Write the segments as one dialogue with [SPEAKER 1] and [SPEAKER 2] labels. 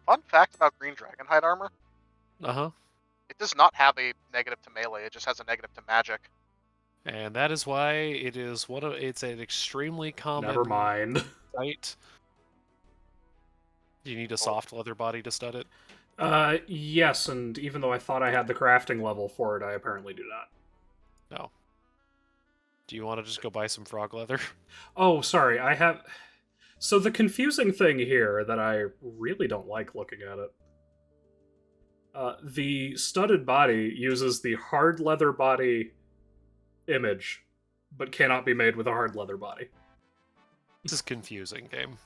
[SPEAKER 1] Fun fact about green dragonhide armor.
[SPEAKER 2] Uh-huh.
[SPEAKER 1] It does not have a negative to melee, it just has a negative to magic.
[SPEAKER 2] And that is why it's an extremely common
[SPEAKER 3] Never mind.
[SPEAKER 2] sight. Do you need a soft leather body to stud it?
[SPEAKER 3] Yes, and even though I thought I had the crafting level for it, I apparently do not.
[SPEAKER 2] No. Do you want to just go buy some frog leather?
[SPEAKER 3] Oh, sorry, I have... So the confusing thing here that I really don't like looking at it. The studded body uses the hard leather body image, but cannot be made with a hard leather body.
[SPEAKER 2] This is confusing, game.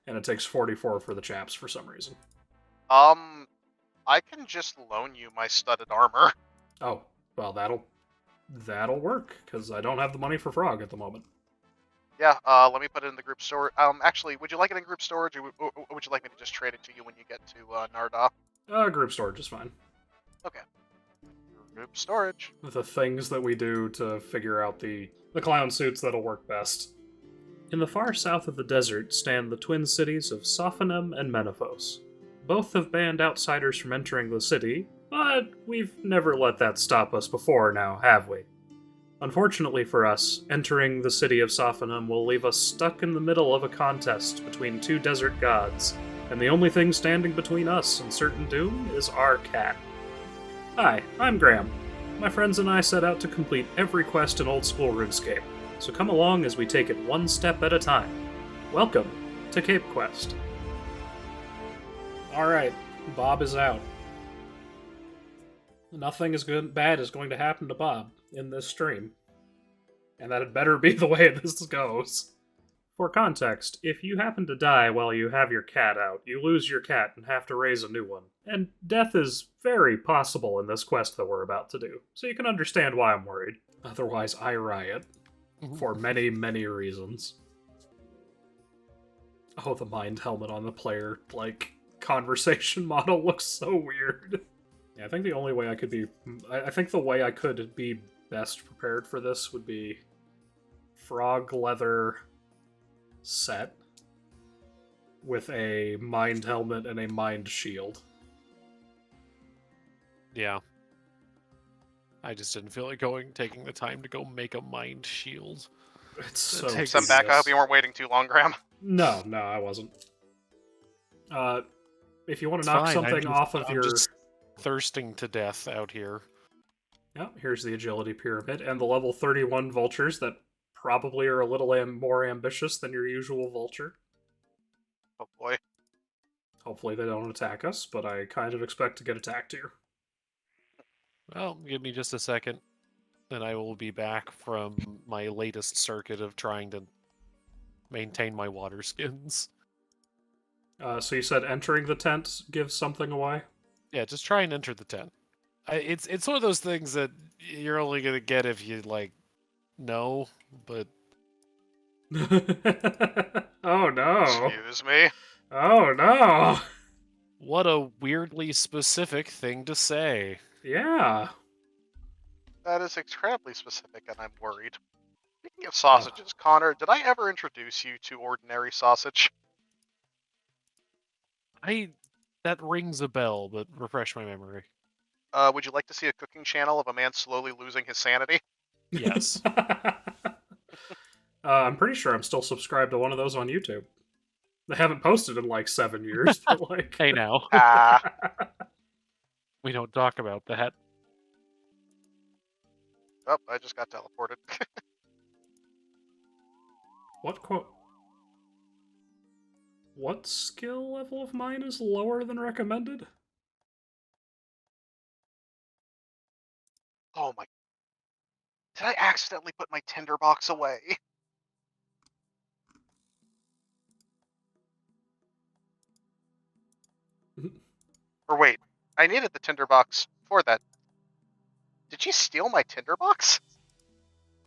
[SPEAKER 3] And it takes 44 for the chaps for some reason.
[SPEAKER 1] I can just loan you my studded armor.
[SPEAKER 3] Oh, well, that'll work, because I don't have the money for frog at the moment.
[SPEAKER 1] Yeah, let me put it in the group storage. Actually, would you like it in group storage, or would you like me to just trade it to you when you get to Narda?
[SPEAKER 3] Group storage is fine.
[SPEAKER 1] Okay. Group storage.
[SPEAKER 3] The things that we do to figure out the clown suits that'll work best. In the far south of the desert stand the twin cities of Sophonim and Menephos. Both have banned outsiders from entering the city, but we've never let that stop us before now, have we? Unfortunately for us, entering the city of Sophonim will leave us stuck in the middle of a contest between two desert gods, and the only thing standing between us and certain doom is our cat. Hi, I'm Graham. My friends and I set out to complete every quest in Old School Runescape, so come along as we take it one step at a time. Welcome to Cape Quest. Alright, Bob is out. Nothing bad is going to happen to Bob in this stream. And that had better be the way this goes. For context, if you happen to die while you have your cat out, you lose your cat and have to raise a new one. And death is very possible in this quest that we're about to do, so you can understand why I'm worried. Otherwise, I riot. For many, many reasons. Oh, the mind helmet on the player, conversation model looks so weird. Yeah, I think the only way I could be... I think the way I could be best prepared for this would be frog leather set with a mind helmet and a mind shield.
[SPEAKER 2] Yeah. I just didn't feel like taking the time to go make a mind shield.
[SPEAKER 3] It's so
[SPEAKER 1] Send back. I hope you weren't waiting too long, Graham.
[SPEAKER 3] No, I wasn't. If you want to knock something off of
[SPEAKER 2] I'm just thirsting to death out here.
[SPEAKER 3] Yeah, here's the agility pyramid, and the level 31 vultures that probably are a little more ambitious than your usual vulture.
[SPEAKER 1] Oh boy.
[SPEAKER 3] Hopefully they don't attack us, but I kind of expect to get attacked here.
[SPEAKER 2] Well, give me just a second, then I will be back from my latest circuit of trying to maintain my water skins.
[SPEAKER 3] So you said entering the tent gives something away?
[SPEAKER 2] Yeah, just try and enter the tent. It's one of those things that you're only gonna get if you know, but
[SPEAKER 3] oh no!
[SPEAKER 1] Excuse me.
[SPEAKER 3] Oh no!
[SPEAKER 2] What a weirdly specific thing to say.
[SPEAKER 3] Yeah.
[SPEAKER 1] That is incredibly specific, and I'm worried. Speaking of sausages, Connor, did I ever introduce you to ordinary sausage?
[SPEAKER 2] That rings a bell, but refresh my memory.
[SPEAKER 1] Would you like to see a cooking channel of a man slowly losing his sanity?
[SPEAKER 2] Yes.
[SPEAKER 3] I'm pretty sure I'm still subscribed to one of those on YouTube. They haven't posted in 7 years, but
[SPEAKER 2] Hey now. We don't talk about that.
[SPEAKER 1] Oh, I just got teleported.
[SPEAKER 3] What skill level of mine is lower than recommended?
[SPEAKER 1] Oh my... Did I accidentally put my tinderbox away? Or wait, I needed the tinderbox for that. Did she steal my tinderbox?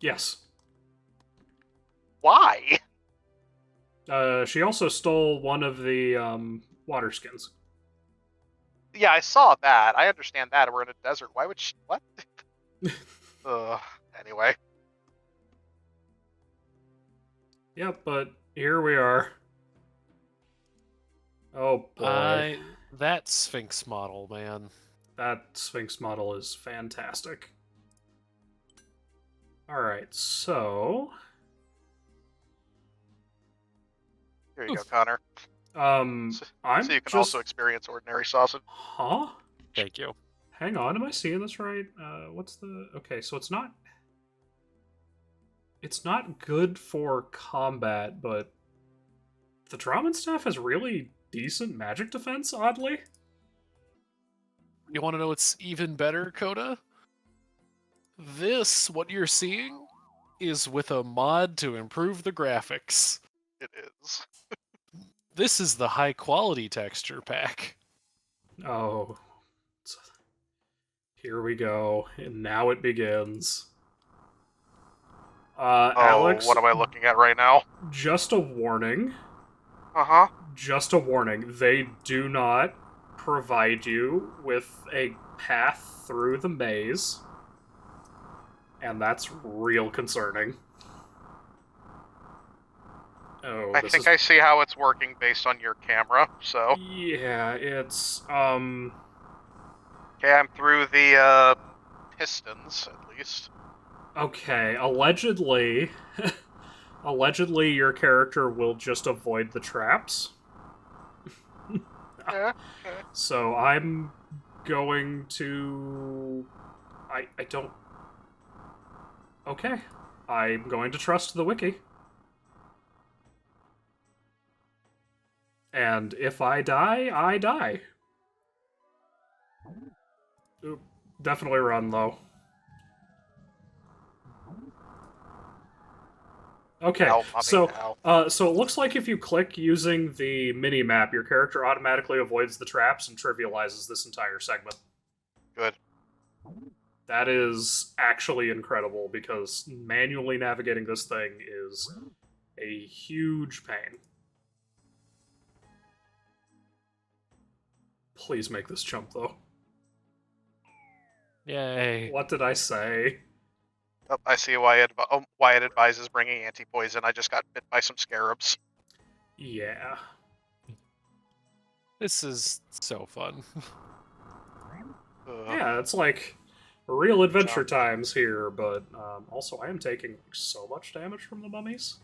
[SPEAKER 3] Yes.
[SPEAKER 1] Why?
[SPEAKER 3] She also stole one of the water skins.
[SPEAKER 1] Yeah, I saw that. I understand that. We're in a desert. Why would she... What? Anyway.
[SPEAKER 3] Yep, but here we are. Oh boy.
[SPEAKER 2] That Sphinx model, man.
[SPEAKER 3] That Sphinx model is fantastic. Alright, so...
[SPEAKER 1] Here you go,
[SPEAKER 2] Oof.
[SPEAKER 1] Connor.
[SPEAKER 3] I'm
[SPEAKER 1] So you can
[SPEAKER 3] just...
[SPEAKER 1] also experience ordinary sausage.
[SPEAKER 3] Huh?
[SPEAKER 2] Thank you.
[SPEAKER 3] Hang on, am I seeing this right? What's the... Okay, so it's not... It's not good for combat, but... The Drahman Staff has really decent magic defense, oddly.
[SPEAKER 2] You want to know what's even better, Coda? This, what you're seeing, is with a mod to improve the graphics.
[SPEAKER 1] It is.
[SPEAKER 2] This is the high quality texture pack.
[SPEAKER 3] Oh. Here we go. And now it begins. Alex,
[SPEAKER 1] what am I looking at right now?
[SPEAKER 3] just a warning.
[SPEAKER 1] Uh-huh.
[SPEAKER 3] Just a warning. They do not provide you with a path through the maze. And that's real concerning. Oh,
[SPEAKER 1] I think I see how it's working based on your camera, so...
[SPEAKER 3] Yeah, it's,
[SPEAKER 1] Okay, I'm through the, pistons, at least.
[SPEAKER 3] Okay, allegedly... allegedly, your character will just avoid the traps.
[SPEAKER 1] Yeah, okay.
[SPEAKER 3] So I'm going to... I don't... Okay. I'm going to trust the wiki. And if I die, I die. Oop, definitely run, though. Okay,
[SPEAKER 1] Ow, mommy, ow.
[SPEAKER 3] so it looks like if you click using the mini-map, your character automatically avoids the traps and trivializes this entire segment.
[SPEAKER 1] Good.
[SPEAKER 3] That is actually incredible, because manually navigating this thing is a huge pain. Please make this jump, though.
[SPEAKER 2] Yay.
[SPEAKER 3] What did I say?
[SPEAKER 1] Oh, I see why it advises bringing anti-poison. I just got bit by some scarabs.
[SPEAKER 3] Yeah.
[SPEAKER 2] This is so fun.
[SPEAKER 3] Yeah, it's like real adventure times here, but also I am taking so much damage from the mummies.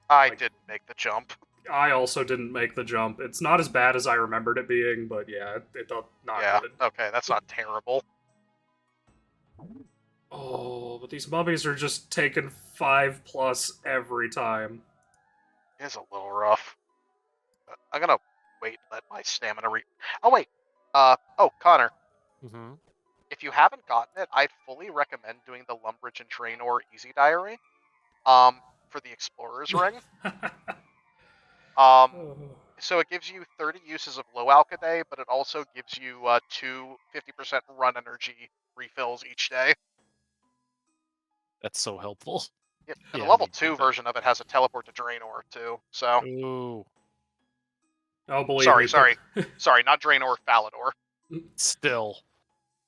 [SPEAKER 1] I didn't make the jump.
[SPEAKER 3] I also didn't make the jump. It's not as bad as I remembered it being, but yeah, it not
[SPEAKER 1] Yeah,
[SPEAKER 3] good.
[SPEAKER 1] okay, that's not terrible.
[SPEAKER 3] Oh, but these mummies are just taking 5+ every time.
[SPEAKER 1] It is a little rough. I'm gonna wait and let my stamina Oh, wait. Oh, Connor.
[SPEAKER 2] Mm-hmm.
[SPEAKER 1] If you haven't gotten it, I'd fully recommend doing the Lumbridge and Draenor Easy Diary. For the Explorer's Ring. So it gives you 30 uses of low alk a day, but it also gives you 2 50% run energy refills each day.
[SPEAKER 2] That's so helpful.
[SPEAKER 1] Yeah, and
[SPEAKER 2] Yeah,
[SPEAKER 1] the level
[SPEAKER 2] me
[SPEAKER 1] 2
[SPEAKER 2] too.
[SPEAKER 1] version of it has a teleport to Draenor too. So
[SPEAKER 2] Ooh.
[SPEAKER 3] Oh, believe
[SPEAKER 1] sorry,
[SPEAKER 3] me,
[SPEAKER 1] sorry, not Draenor, Falador.
[SPEAKER 2] Still.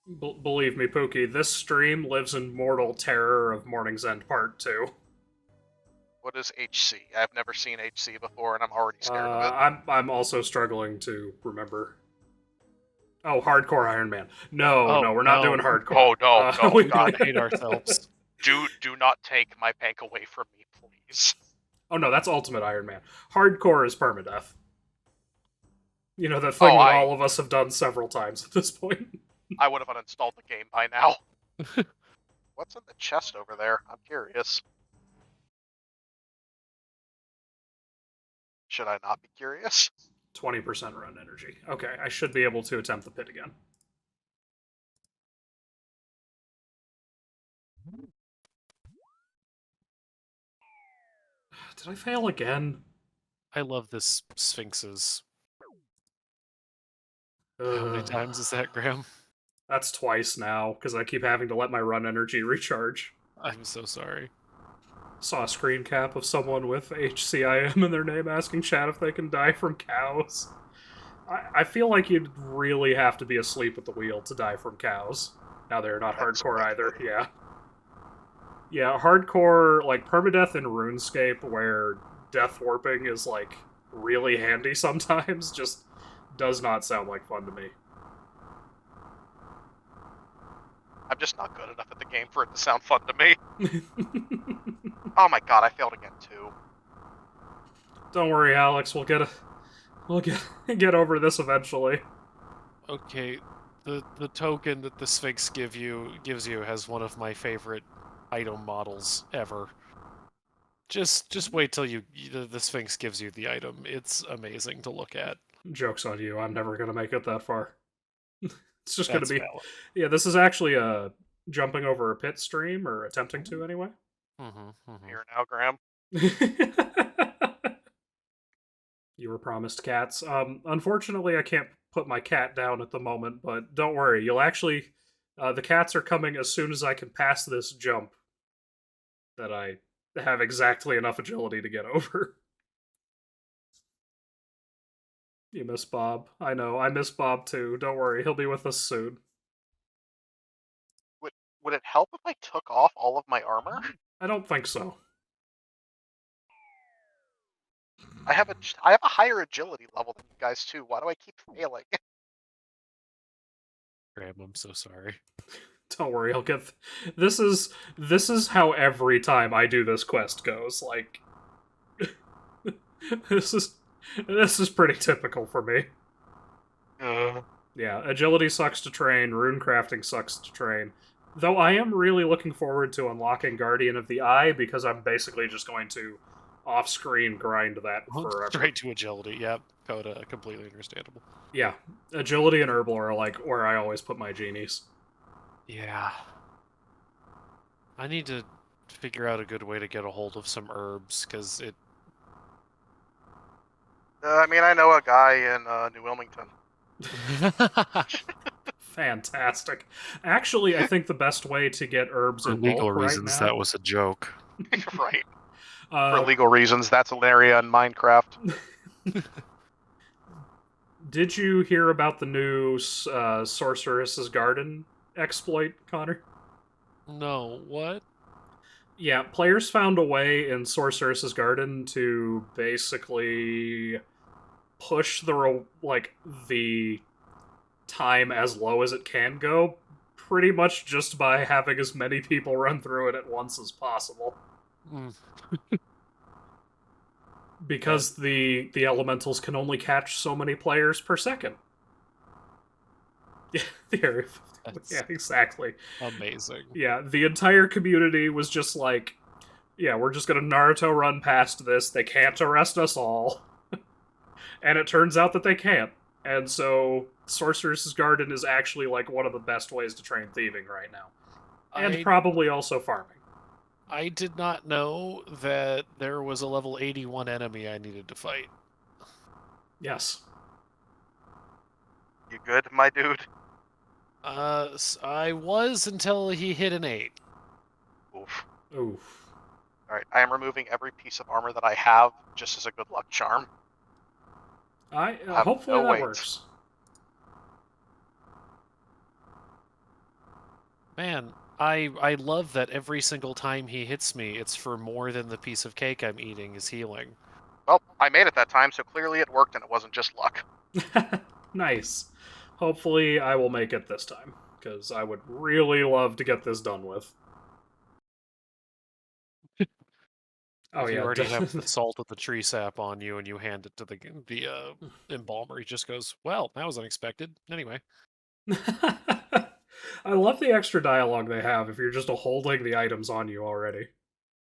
[SPEAKER 3] Believe me, Pookie, this stream lives in mortal terror of Morning's End Part 2.
[SPEAKER 1] What is HC? I've never seen HC before, and I'm already scared of it.
[SPEAKER 3] I'm also struggling to remember. Oh, hardcore Iron Man. No, we're not doing hardcore.
[SPEAKER 1] Oh no, no,
[SPEAKER 3] we
[SPEAKER 1] God.
[SPEAKER 2] hate ourselves.
[SPEAKER 1] Do not take my bank away from me, please.
[SPEAKER 3] Oh no, that's Ultimate Iron Man. Hardcore is permadeath. You know, the thing that all of us have done several times at this point.
[SPEAKER 1] I would have uninstalled the game by now. What's in the chest over there? I'm curious. Should I not be curious?
[SPEAKER 3] 20% run energy. Okay, I should be able to attempt the pit again. Did I fail again?
[SPEAKER 2] I love this Sphinx's. How many times is that, Graham?
[SPEAKER 3] That's twice now, because I keep having to let my run energy recharge.
[SPEAKER 2] I'm so sorry.
[SPEAKER 3] Saw a screen cap of someone with HCIM in their name asking chat if they can die from cows. I feel like you'd really have to be asleep at the wheel to die from cows. Now they're not hardcore either, yeah. Yeah, hardcore, like, permadeath in RuneScape, where death warping is, like, really handy sometimes. Just does not sound like fun to me.
[SPEAKER 1] I'm just not good enough at the game for it to sound fun to me. Oh my god, I failed again too.
[SPEAKER 3] Don't worry, Alex. We'll get over this eventually.
[SPEAKER 2] Okay, the token that the Sphinx gives you has one of my favorite item models ever. Just wait till the Sphinx gives you the item. It's amazing to look at.
[SPEAKER 3] Joke's on you. I'm never gonna make it that far. It's just
[SPEAKER 2] That's
[SPEAKER 3] gonna be.
[SPEAKER 2] valid.
[SPEAKER 3] Yeah, this is actually a jumping over a pit stream, or attempting to anyway.
[SPEAKER 1] Here now, Graham.
[SPEAKER 3] You were promised cats. Unfortunately, I can't put my cat down at the moment, but don't worry. You'll actually. The cats are coming as soon as I can pass this jump that I have exactly enough agility to get over. You miss Bob. I know. I miss Bob too. Don't worry. He'll be with us soon.
[SPEAKER 1] Would it help if I took off all of my armor?
[SPEAKER 3] I don't think so.
[SPEAKER 1] I have a higher agility level than you guys too. Why do I keep failing?
[SPEAKER 2] Graham, I'm so sorry.
[SPEAKER 3] Don't worry, I'll get. This is how every time I do this quest goes. Like, this is pretty typical for me. Yeah, agility sucks to train. Rune crafting sucks to train. Though I am really looking forward to unlocking Guardian of the Eye because I'm basically just going to off-screen grind that forever.
[SPEAKER 2] Straight to agility. Yep, Coda, completely understandable.
[SPEAKER 3] Yeah, agility and herbal are like where I always put my genies.
[SPEAKER 2] Yeah. I need to figure out a good way to get a hold of some herbs, because it...
[SPEAKER 1] I mean, I know a guy in New Wilmington.
[SPEAKER 3] Fantastic. Actually, I think the best way to get herbs
[SPEAKER 2] For
[SPEAKER 3] in
[SPEAKER 2] legal
[SPEAKER 3] bulk
[SPEAKER 2] reasons,
[SPEAKER 3] right now,
[SPEAKER 2] that was a joke.
[SPEAKER 1] Right. For legal reasons, that's an area in Minecraft.
[SPEAKER 3] Did you hear about the new Sorceress's Garden exploit, Connor?
[SPEAKER 2] No, what?
[SPEAKER 3] Yeah, players found a way in Sorceress's Garden to basically push the time as low as it can go, pretty much just by having as many people run through it at once as possible. Because the elementals can only catch so many players per second. Yeah, the area 50. Yeah, exactly.
[SPEAKER 2] Amazing.
[SPEAKER 3] Yeah, the entire community was just like, yeah, we're just gonna Naruto run past this. They can't arrest us all. And it turns out that they can't. And so Sorceress's Garden is actually like one of the best ways to train thieving right now. And probably also farming.
[SPEAKER 2] I did not know that there was a level 81 enemy I needed to fight.
[SPEAKER 3] Yes.
[SPEAKER 1] You good, my dude?
[SPEAKER 2] I was until he hit an 8.
[SPEAKER 1] Oof.
[SPEAKER 3] Oof.
[SPEAKER 1] Alright, I am removing every piece of armor that I have, just as a good luck charm.
[SPEAKER 3] Hopefully that works.
[SPEAKER 2] Man, I love that every single time he hits me, it's for more than the piece of cake I'm eating is healing.
[SPEAKER 1] Well, I made it that time, so clearly it worked and it wasn't just luck.
[SPEAKER 3] Nice. Hopefully I will make it this time, because I would really love to get this done with.
[SPEAKER 2] Oh, if you already have the salt of the tree sap on you and you hand it to the embalmer, he just goes, well, that was unexpected. Anyway.
[SPEAKER 3] I love the extra dialogue they have if you're just holding the items on you already.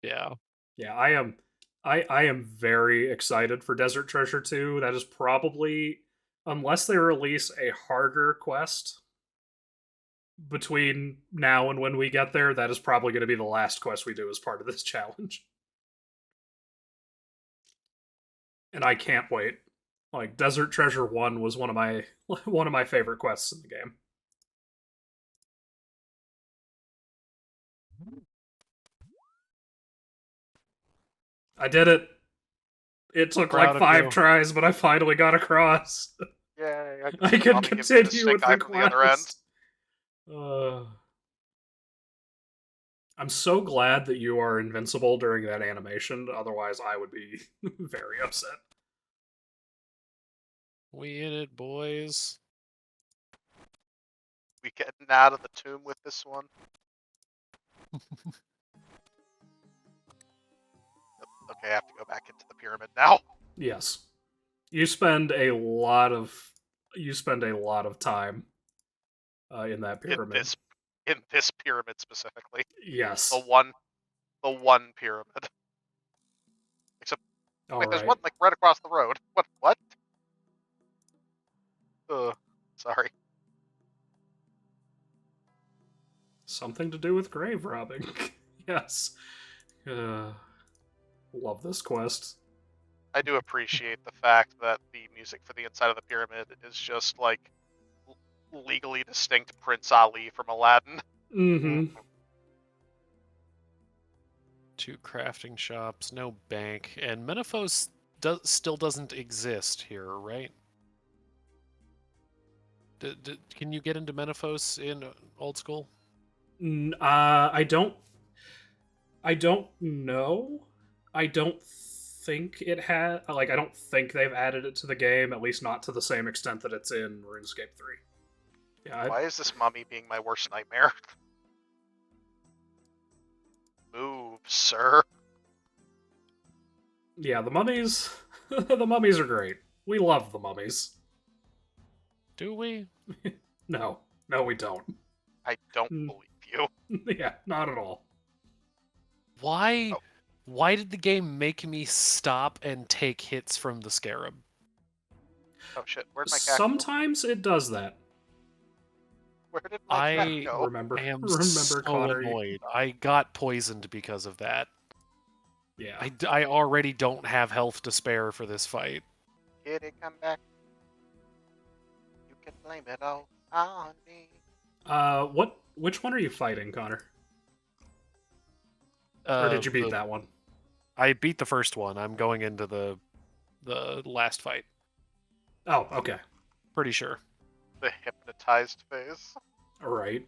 [SPEAKER 2] Yeah.
[SPEAKER 3] Yeah, I am very excited for Desert Treasure 2. That is probably, unless they release a harder quest between now and when we get there, that is probably going to be the last quest we do as part of this challenge. And I can't wait. Like, Desert Treasure 1 was one of my favorite quests in the game. I did it. It took like 5 tries, but I finally got across.
[SPEAKER 1] Yay,
[SPEAKER 3] I can continue with the quest. I'm so glad that you are invincible during that animation, otherwise I would be very upset.
[SPEAKER 2] We in it, boys.
[SPEAKER 1] We getting out of the tomb with this one? Okay, I have to go back into the pyramid now.
[SPEAKER 3] Yes. You spend a lot of time in that
[SPEAKER 1] In
[SPEAKER 3] pyramid.
[SPEAKER 1] this pyramid specifically.
[SPEAKER 3] Yes.
[SPEAKER 1] The one pyramid. Except,
[SPEAKER 3] All
[SPEAKER 1] wait, there's
[SPEAKER 3] right.
[SPEAKER 1] one like right across the road. What? Ugh, sorry.
[SPEAKER 3] Something to do with grave robbing. Yes. Love this quest.
[SPEAKER 1] I do appreciate the fact that the music for the inside of the pyramid is just like legally distinct Prince Ali from Aladdin.
[SPEAKER 3] Mm-hmm.
[SPEAKER 2] 2 crafting shops, no bank, and Menaphos still doesn't exist here, right? Can you get into Menaphos in Old School?
[SPEAKER 3] I don't know. I don't think it had. Like, I don't think they've added it to the game, at least not to the same extent that it's in RuneScape 3. Yeah.
[SPEAKER 1] Why is this mummy being my worst nightmare? Move, sir.
[SPEAKER 3] Yeah, the mummies. The mummies are great. We love the mummies.
[SPEAKER 2] Do we?
[SPEAKER 3] No, we don't.
[SPEAKER 1] I don't believe you.
[SPEAKER 3] Yeah, not at all.
[SPEAKER 2] Why?
[SPEAKER 1] Oh.
[SPEAKER 2] Why did the game make me stop and take hits from the scarab?
[SPEAKER 1] Oh shit, where'd my cat go?
[SPEAKER 3] Sometimes it does that.
[SPEAKER 1] Where did my cat
[SPEAKER 2] I
[SPEAKER 1] go?
[SPEAKER 2] am
[SPEAKER 3] remember,
[SPEAKER 2] so
[SPEAKER 3] Connor.
[SPEAKER 2] annoyed. I got poisoned because of that.
[SPEAKER 3] Yeah.
[SPEAKER 2] I already don't have health to spare for this fight.
[SPEAKER 1] Kitty, come back. You can blame it all on me.
[SPEAKER 3] Which one are you fighting, Connor? Or did you beat that one?
[SPEAKER 2] I beat the first one. I'm going into the last fight.
[SPEAKER 3] Oh, okay.
[SPEAKER 2] Pretty sure.
[SPEAKER 1] The hypnotized phase.
[SPEAKER 3] Alright.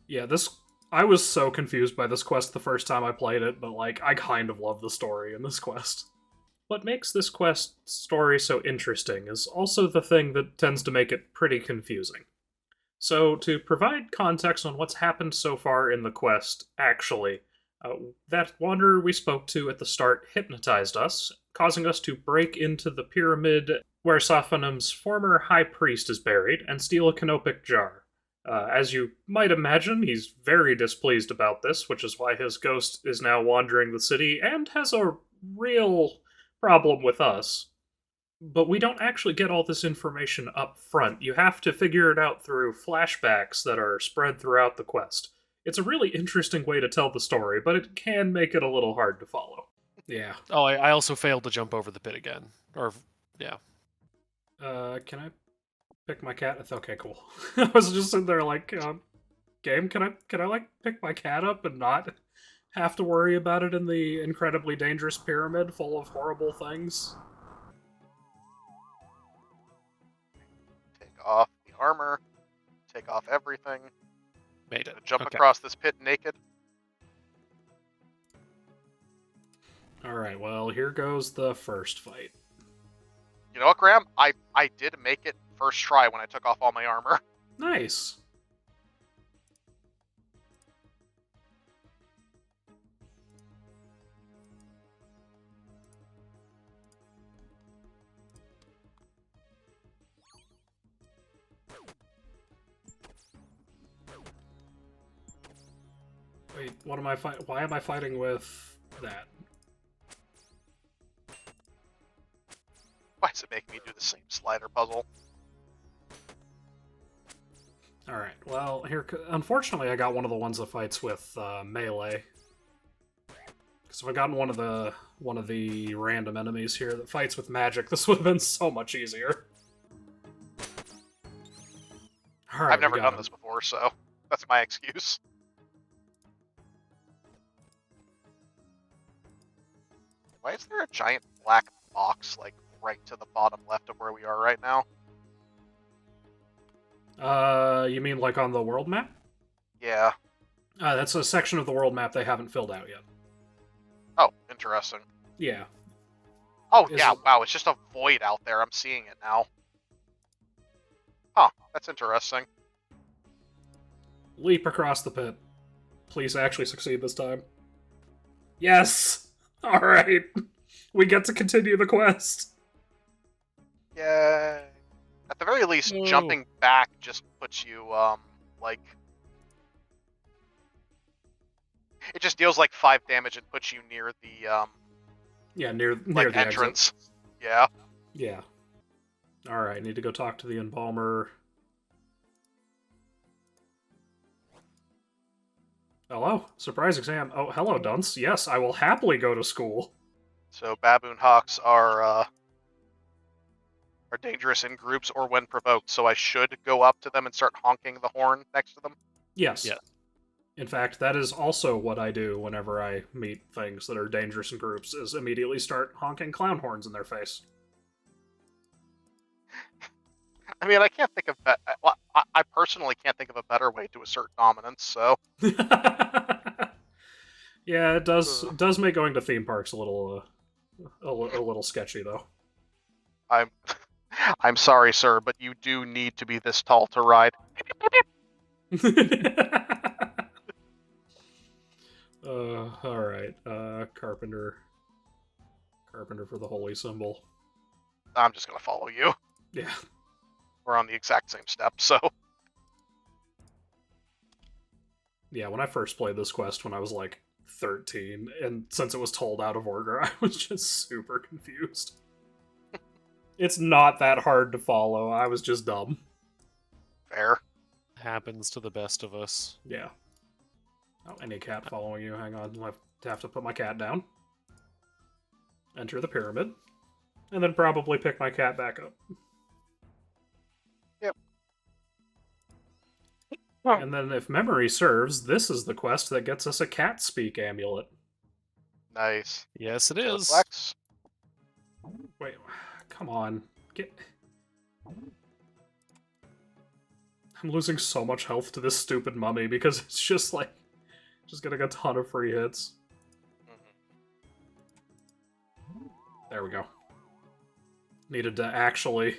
[SPEAKER 3] Yeah, I was so confused by this quest the first time I played it, but like, I kind of love the story in this quest. What makes this quest story so interesting is also the thing that tends to make it pretty confusing. So, to provide context on what's happened so far in the quest, actually, that wanderer we spoke to at the start hypnotized us, causing us to break into the pyramid where Sophonem's former high priest is buried and steal a canopic jar. As you might imagine, he's very displeased about this, which is why his ghost is now wandering the city and has a real problem with us. But we don't actually get all this information up front. You have to figure it out through flashbacks that are spread throughout the quest. It's a really interesting way to tell the story, but it can make it a little hard to follow. Yeah.
[SPEAKER 2] Oh, I also failed to jump over the pit again. Or, yeah.
[SPEAKER 3] Can I pick my cat? Okay, cool. I was just sitting there like, game, can I like pick my cat up and not have to worry about it in the incredibly dangerous pyramid full of horrible things?
[SPEAKER 1] Take off the armor. Take off everything.
[SPEAKER 2] Made it.
[SPEAKER 1] Jump
[SPEAKER 2] Okay.
[SPEAKER 1] across this pit naked.
[SPEAKER 3] Alright, well, here goes the first fight.
[SPEAKER 1] You know what, Graham? I did make it first try when I took off all my armor.
[SPEAKER 3] Nice. Wait, what am I fighting? Why am I fighting with that?
[SPEAKER 1] Why does it make me do the same slider puzzle?
[SPEAKER 3] Alright, well, unfortunately I got one of the ones that fights with melee. Because if I gotten one of the random enemies here that fights with magic, this would have been so much easier. Alright,
[SPEAKER 1] I've never done this before, so that's my excuse. Why is there a giant black box, like, right to the bottom left of where we are right now?
[SPEAKER 3] You mean like on the world map?
[SPEAKER 1] Yeah.
[SPEAKER 3] That's a section of the world map they haven't filled out yet.
[SPEAKER 1] Oh, interesting.
[SPEAKER 3] Yeah.
[SPEAKER 1] Oh,
[SPEAKER 3] Is
[SPEAKER 1] yeah,
[SPEAKER 3] it-
[SPEAKER 1] wow, it's just a void out there. I'm seeing it now. Huh, that's interesting.
[SPEAKER 3] Leap across the pit. Please actually succeed this time. Yes! Alright. We get to continue the quest.
[SPEAKER 1] Yay. At the very least,
[SPEAKER 2] No.
[SPEAKER 1] jumping back just puts you, like... It just deals, like, 5 damage and puts you near the,
[SPEAKER 3] Yeah, near
[SPEAKER 1] like,
[SPEAKER 3] the
[SPEAKER 1] entrance.
[SPEAKER 3] exit.
[SPEAKER 1] Yeah.
[SPEAKER 3] Yeah. Alright, need to go talk to the embalmer. Hello? Surprise exam. Oh, hello, dunce. Yes, I will happily go to school.
[SPEAKER 1] So baboon hawks are dangerous in groups or when provoked, so I should go up to them and start honking the horn next to them.
[SPEAKER 3] Yes.
[SPEAKER 2] Yeah.
[SPEAKER 3] In fact, that is also what I do whenever I meet things that are dangerous in groups, is immediately start honking clown horns in their face.
[SPEAKER 1] I mean, I can't think of well, I personally can't think of a better way to assert dominance. So
[SPEAKER 3] Yeah, it does make going to theme parks a little sketchy though.
[SPEAKER 1] I'm sorry, sir, but you do need to be this tall to ride.
[SPEAKER 3] All right. Carpenter for the holy symbol.
[SPEAKER 1] I'm just gonna follow you.
[SPEAKER 3] Yeah.
[SPEAKER 1] We're on the exact same step, so
[SPEAKER 3] Yeah, when I first played this quest when I was like 13, and since it was told out of order, I was just super confused. It's not that hard to follow. I was just dumb.
[SPEAKER 1] fair.
[SPEAKER 2] Happens to the best of us.
[SPEAKER 3] Yeah. Oh, any cat following you. Hang on. I'll have to put my cat down. Enter the pyramid. And then probably pick my cat back up.
[SPEAKER 1] Yep.
[SPEAKER 3] And then, if memory serves, this is the quest that gets us a cat speak amulet.
[SPEAKER 1] Nice.
[SPEAKER 2] Yes, it is.
[SPEAKER 1] Flex.
[SPEAKER 3] Wait, come on. I'm losing so much health to this stupid mummy because it's just like... just getting a ton of free hits. There we go. Needed to actually...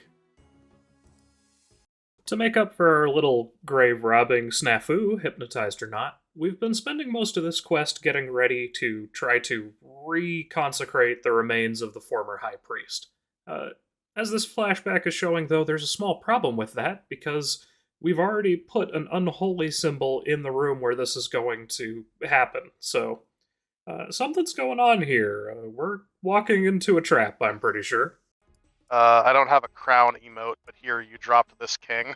[SPEAKER 3] To make up for our little grave-robbing snafu, hypnotized or not, we've been spending most of this quest getting ready to try to reconsecrate the remains of the former High Priest. As this flashback is showing, though, there's a small problem with that, because we've already put an unholy symbol in the room where this is going to happen, so... something's going on here. We're walking into a trap, I'm pretty sure.
[SPEAKER 1] I don't have a crown emote, but here you dropped this king.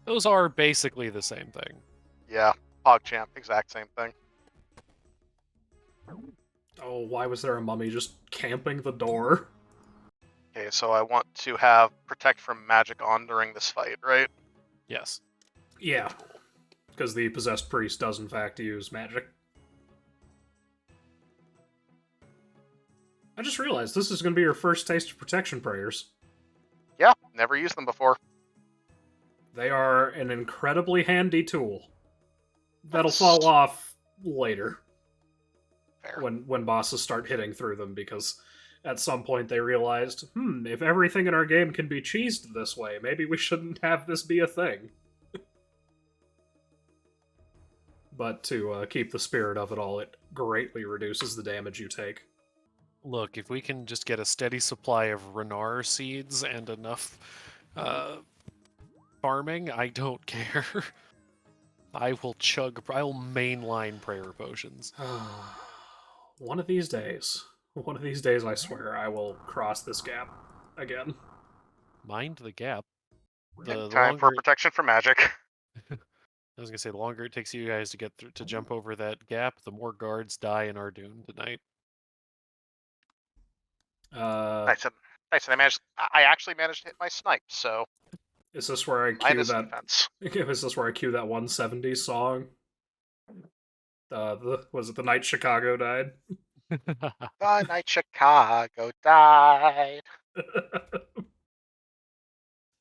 [SPEAKER 2] Those are basically the same thing.
[SPEAKER 1] Yeah, PogChamp, exact same thing.
[SPEAKER 3] Oh, why was there a mummy just camping the door?
[SPEAKER 1] Okay, so I want to have protect from magic on during this fight, right?
[SPEAKER 2] Yes.
[SPEAKER 3] Yeah, because the possessed priest does in fact use magic. I just realized this is going to be your first taste of protection prayers.
[SPEAKER 1] Yeah, never used them before.
[SPEAKER 3] They are an incredibly handy tool. That'll fall off later.
[SPEAKER 1] Fair.
[SPEAKER 3] When bosses start hitting through them, because at some point they realized, if everything in our game can be cheesed this way, maybe we shouldn't have this be a thing. But to keep the spirit of it all, it greatly reduces the damage you take.
[SPEAKER 2] Look, if we can just get a steady supply of Renar seeds and enough farming, I don't care. I will mainline prayer potions.
[SPEAKER 3] One of these days, I swear, I will cross this gap again.
[SPEAKER 2] Mind the gap. The
[SPEAKER 1] Time for
[SPEAKER 2] longer
[SPEAKER 1] protection from magic.
[SPEAKER 2] I was gonna say, the longer it takes you guys to get to jump over that gap, the more guards die in our Dune tonight.
[SPEAKER 1] Nice. I actually managed to hit my snipe, so
[SPEAKER 3] Is this where I cue
[SPEAKER 1] minus
[SPEAKER 3] that?
[SPEAKER 1] defense.
[SPEAKER 3] Is this where I cue that 170s song? Was it the night Chicago died?
[SPEAKER 1] The night Chicago died.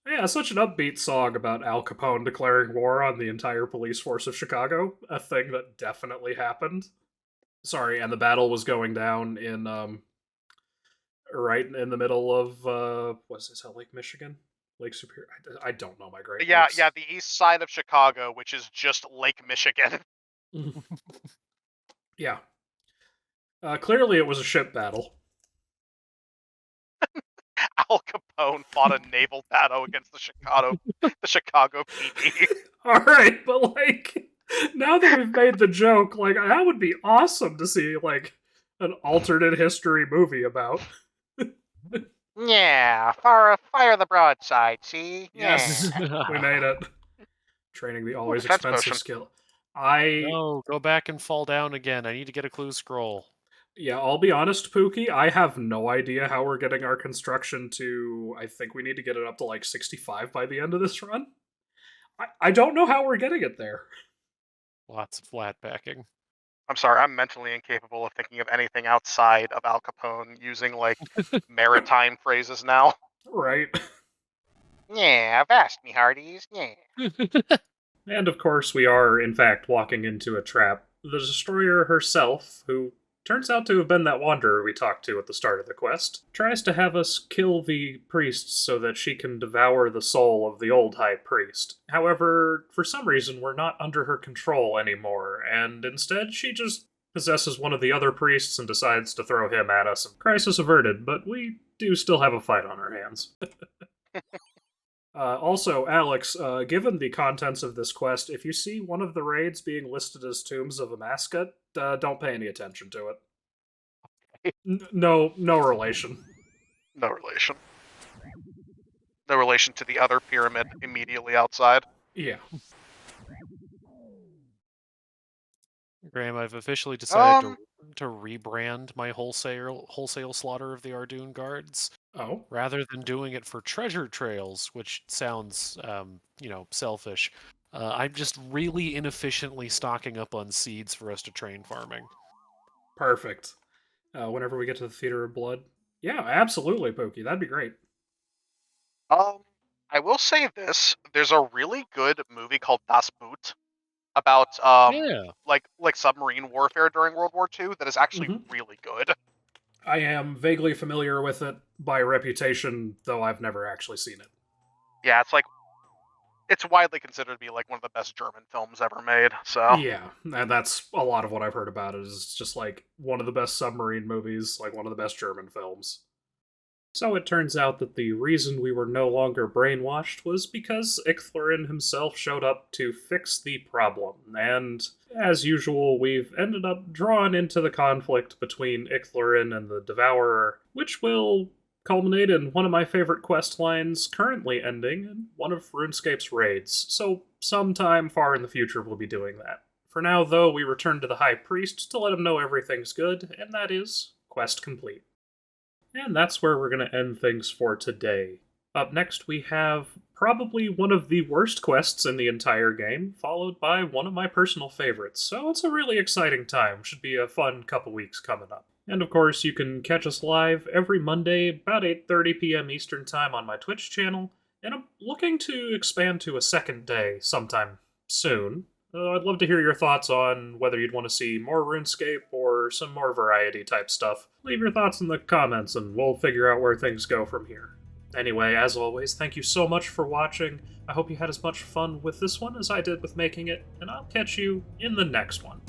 [SPEAKER 3] Yeah, such an upbeat song about Al Capone declaring war on the entire police force of Chicago. A thing that definitely happened. Sorry, and the battle was going down in right in the middle of what's this? Lake Michigan, Lake Superior. I don't know my Great
[SPEAKER 1] Yeah,
[SPEAKER 3] Lakes.
[SPEAKER 1] yeah, the east side of Chicago, which is just Lake Michigan.
[SPEAKER 3] Yeah. Clearly, it was a ship battle.
[SPEAKER 1] Al Capone fought a naval battle against the Chicago PD.
[SPEAKER 3] All right, but like now that we've made the joke, like that would be awesome to see like an alternate history movie about.
[SPEAKER 1] Yeah, fire the broadside, see?
[SPEAKER 3] Yes,
[SPEAKER 1] Yeah.
[SPEAKER 3] we made it. Training the always
[SPEAKER 1] defense
[SPEAKER 3] expensive
[SPEAKER 1] potion.
[SPEAKER 3] skill.
[SPEAKER 2] No, go back and fall down again. I need to get a clue scroll.
[SPEAKER 3] Yeah, I'll be honest, Pookie, I have no idea how we're getting our construction to. I think we need to get it up to like 65 by the end of this run. I don't know how we're getting it there.
[SPEAKER 2] Lots of flat packing.
[SPEAKER 1] I'm sorry, I'm mentally incapable of thinking of anything outside of Al Capone using, like, maritime phrases now.
[SPEAKER 3] Right.
[SPEAKER 1] Yeah, avast me hearties, yeah.
[SPEAKER 3] And of course, we are, in fact, walking into a trap. The Destroyer herself, who turns out to have been that wanderer we talked to at the start of the quest, tries to have us kill the priests so that she can devour the soul of the old High Priest. However, for some reason, we're not under her control anymore, and instead she just possesses one of the other priests and decides to throw him at us. Crisis averted, but we do still have a fight on our hands. Also, Alex, given the contents of this quest, if you see one of the raids being listed as tombs of a mascot, don't pay any attention to it. No relation.
[SPEAKER 1] No relation. No relation to the other pyramid immediately outside.
[SPEAKER 3] Yeah.
[SPEAKER 2] Graham, I've officially decided
[SPEAKER 1] Um,
[SPEAKER 2] to rebrand my wholesale slaughter of the Ardoon guards.
[SPEAKER 3] Oh.
[SPEAKER 2] Rather than doing it for treasure trails, which sounds, selfish, I'm just really inefficiently stocking up on seeds for us to train farming.
[SPEAKER 3] Perfect. Whenever we get to the Theater of Blood. Yeah, absolutely, Pokey. That'd be great.
[SPEAKER 1] I will say this: there's a really good movie called Das Boot about
[SPEAKER 2] Yeah.
[SPEAKER 1] like submarine warfare during World War II that is actually
[SPEAKER 3] Mhm.
[SPEAKER 1] really good.
[SPEAKER 3] I am vaguely familiar with it by reputation, though I've never actually seen it.
[SPEAKER 1] Yeah, it's widely considered to be like one of the best German films ever made. So
[SPEAKER 3] Yeah, and that's a lot of what I've heard about it. Is just like one of the best submarine movies, like one of the best German films. So it turns out that the reason we were no longer brainwashed was because Icthlorin himself showed up to fix the problem, and as usual, we've ended up drawn into the conflict between Icthlorin and the Devourer, which will culminate in one of my favorite quest lines currently ending in one of RuneScape's raids, so sometime far in the future we'll be doing that. For now, though, we return to the High Priest to let him know everything's good, and that is quest complete. And that's where we're going to end things for today. Up next, we have probably one of the worst quests in the entire game, followed by one of my personal favorites. So it's a really exciting time. Should be a fun couple weeks coming up. And of course, you can catch us live every Monday about 8:30 p.m. Eastern Time on my Twitch channel, and I'm looking to expand to a second day sometime soon. I'd love to hear your thoughts on whether you'd want to see more RuneScape or some more variety type stuff. Leave your thoughts in the comments and we'll figure out where things go from here. Anyway, as always, thank you so much for watching. I hope you had as much fun with this one as I did with making it, and I'll catch you in the next one.